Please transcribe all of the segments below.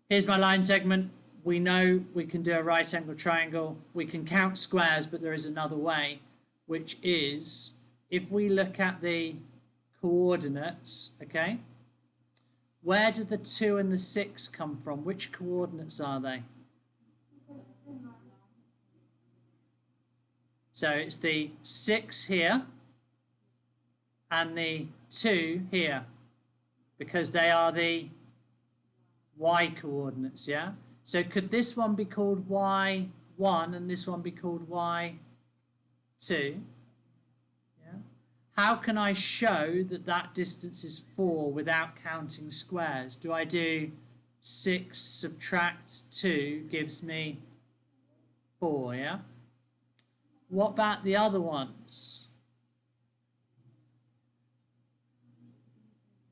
Here's my line segment. We know we can do a right angle triangle. We can count squares, but there is another way, which is if we look at the coordinates, okay, where do the 2 and the 6 come from? Which coordinates are they? So it's the 6 here and the 2 here, because they are the y coordinates, yeah? So could this one be called y1 and this one be called y2? Yeah. How can I show that that distance is 4 without counting squares? Do I do 6 subtract 2 gives me 4, yeah? What about the other ones?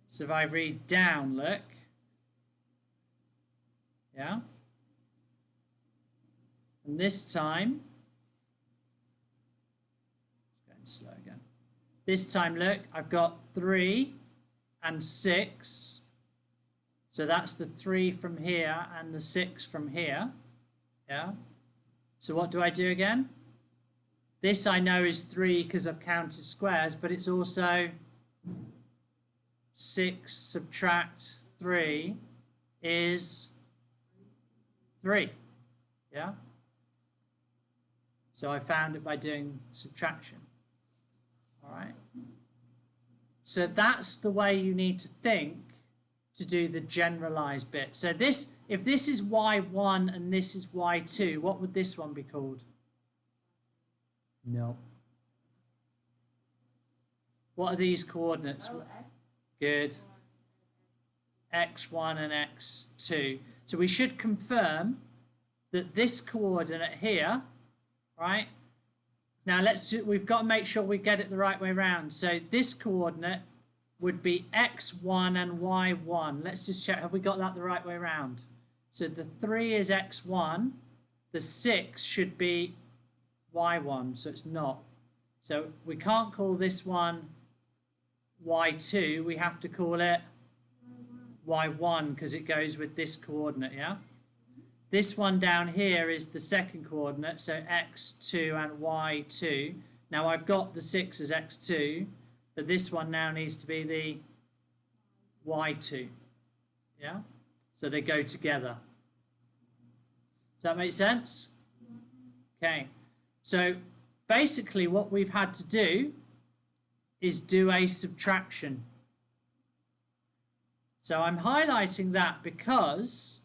So if I read down, look, yeah, and this time, going slow again. This time, look, I've got 3 and 6. So that's the 3 from here and the 6 from here. Yeah. So what do I do again? This I know is 3 because I've counted squares, but it's also 6 subtract 3 is 3. Yeah. So I found it by doing subtraction. All right. So that's the way you need to think to do the generalized bit. So this, if this is y1 and this is y2, what would this one be called? No. What are these coordinates? Oh, good. X1 and x2. So we should confirm that this coordinate here, right? Now we've got to make sure we get it the right way around. So this coordinate would be x1 and y1. Let's just check, have we got that the right way around? So the 3 is x1, the 6 should be y1, so it's not. So we can't call this one y2, we have to call it y1 because it goes with this coordinate, yeah? This one down here is the second coordinate, so x2 and y2. Now I've got the 6 as x2, but this one now needs to be the y2, yeah? So they go together. Does that make sense? Okay. So basically what we've had to do is do a subtraction. So I'm highlighting that because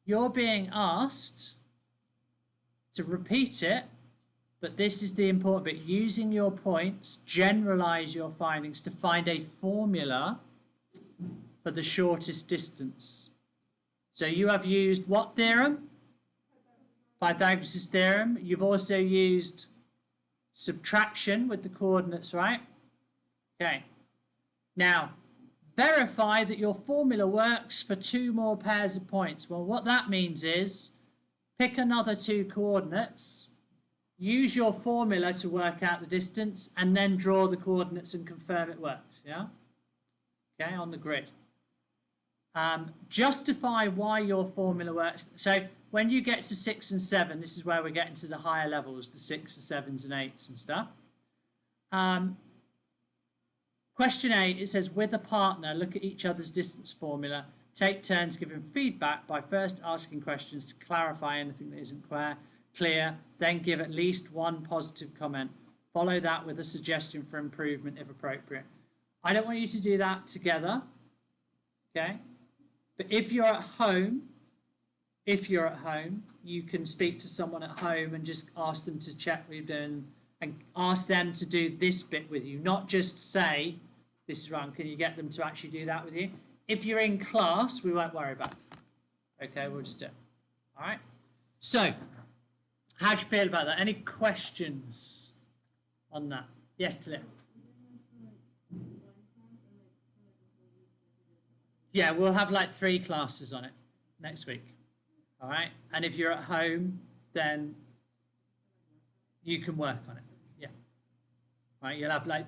you're being asked to repeat it, but this is the important bit. Using your points, generalize your findings to find a formula for the shortest distance. So you have used what theorem? Pythagoras' theorem. You've also used subtraction with the coordinates, right? Okay. Now, verify that your formula works for 2 more pairs of points. Well, what that means is pick another 2 coordinates, use your formula to work out the distance, and then draw the coordinates and confirm it works, yeah? Okay, on the grid. Justify why your formula works. So when you get to 6 and 7, this is where we're getting to the higher levels, the 6s, 7s and 8s and stuff. Question 8, it says, with a partner, look at each other's distance formula. Take turns giving feedback by first asking questions to clarify anything that isn't clear, then give at least one positive comment. Follow that with a suggestion for improvement if appropriate. I don't want you to do that together, okay? But if you're at home, you can speak to someone at home and just ask them to check what you're doing and ask them to do this bit with you, not just say, this is wrong, can you get them to actually do that with you? If you're in class, we won't worry about it. Okay, we'll just do it. All right? So, how do you feel about that? Any questions on that? Yes, Talia? Yeah, we'll have like 3 classes on it next week. All right? And if you're at home, then you can work on it. Yeah. All right, you'll have like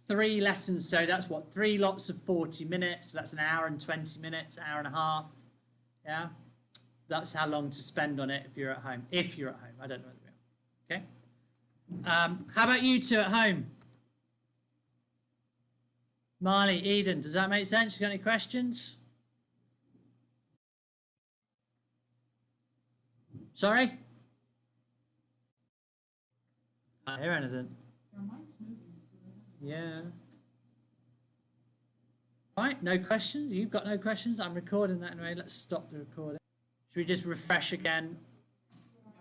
3 lessons, so that's what, 3 lots of 40 minutes, so that's an hour and 20 minutes, hour and a half, yeah? That's how long to spend on it if you're at home. If you're at home, I don't know whether you're. Okay. How about you two at home? Marley, Eden, does that make sense? You got any questions? Sorry? I can't hear anything. Yeah. Right, no questions? You've got no questions? I'm recording that anyway. Let's stop the recording. Should we just refresh again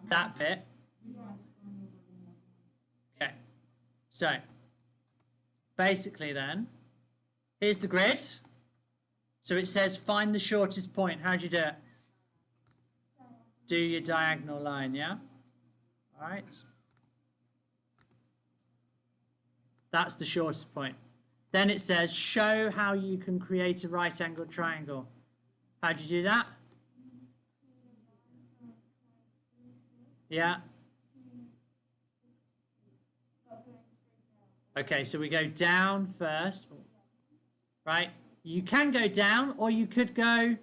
that bit? Okay. So, basically then, here's the grid. So it says find the shortest point. How do you do it? Do your diagonal line, yeah? All right. That's the shortest point. Then it says show how you can create a right-angled triangle. How do you do that? Yeah. Okay, so we go down first. Right? You can go down or you could go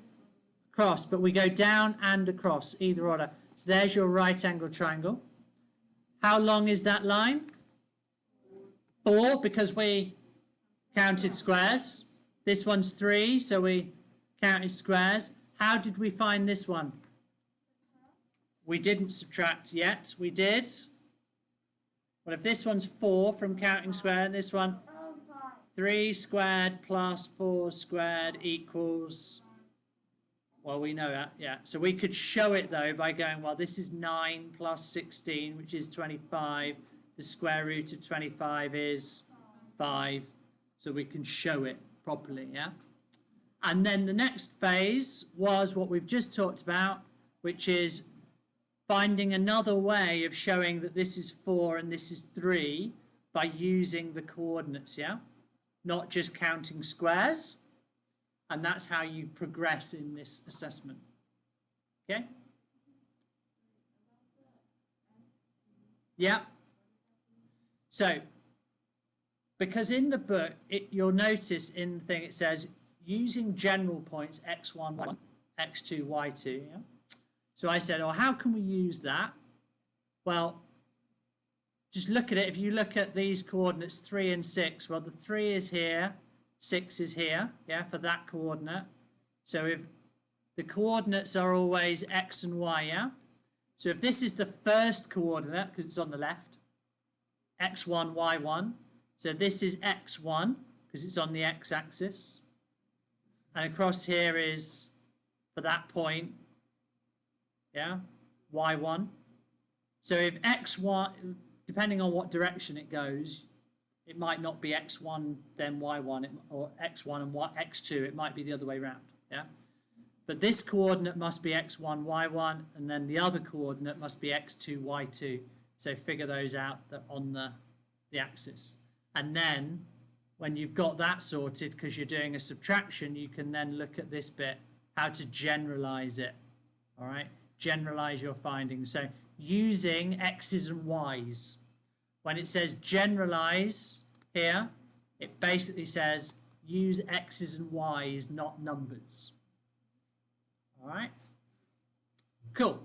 across, but we go down and across, either order. So there's your right-angled triangle. How long is that line? 4, because we counted squares. This one's 3, so we counted squares. How did we find this one? We didn't subtract yet. We did. Well, if this one's 4 from counting square, and this one 3 squared plus 4 squared equals, well, we know that, yeah. So we could show it, though, by going, well, this is 9 plus 16, which is 25. The square root of 25 is 5. So we can show it properly, yeah? And then the next phase was what we've just talked about, which is finding another way of showing that this is 4 and this is 3 by using the coordinates, yeah? Not just counting squares. And that's how you progress in this assessment. Okay? Yeah. So, because in the book, you'll notice in the thing it says, using general points, x1, y1, x2, y2. Yeah? So I said, oh, how can we use that? Well, just look at it. If you look at these coordinates, 3 and 6, well, the 3 is here, 6 is here, yeah, for that coordinate. So if the coordinates are always x and y, yeah? So if this is the first coordinate, because it's on the left, x1, y1, so this is x1, because it's on the x-axis. And across here is, for that point, yeah, y1. So if x1, depending on what direction it goes, it might not be x1, then y1, or x1 and x2. It might be the other way around, yeah? But this coordinate must be x1, y1, and then the other coordinate must be x2, y2. So figure those out on the axis. And then when you've got that sorted, because you're doing a subtraction, you can then look at this bit, how to generalize it, all right? Generalize your findings. So using x's and y's. When it says generalize here, it basically says use x's and y's, not numbers. All right? Cool.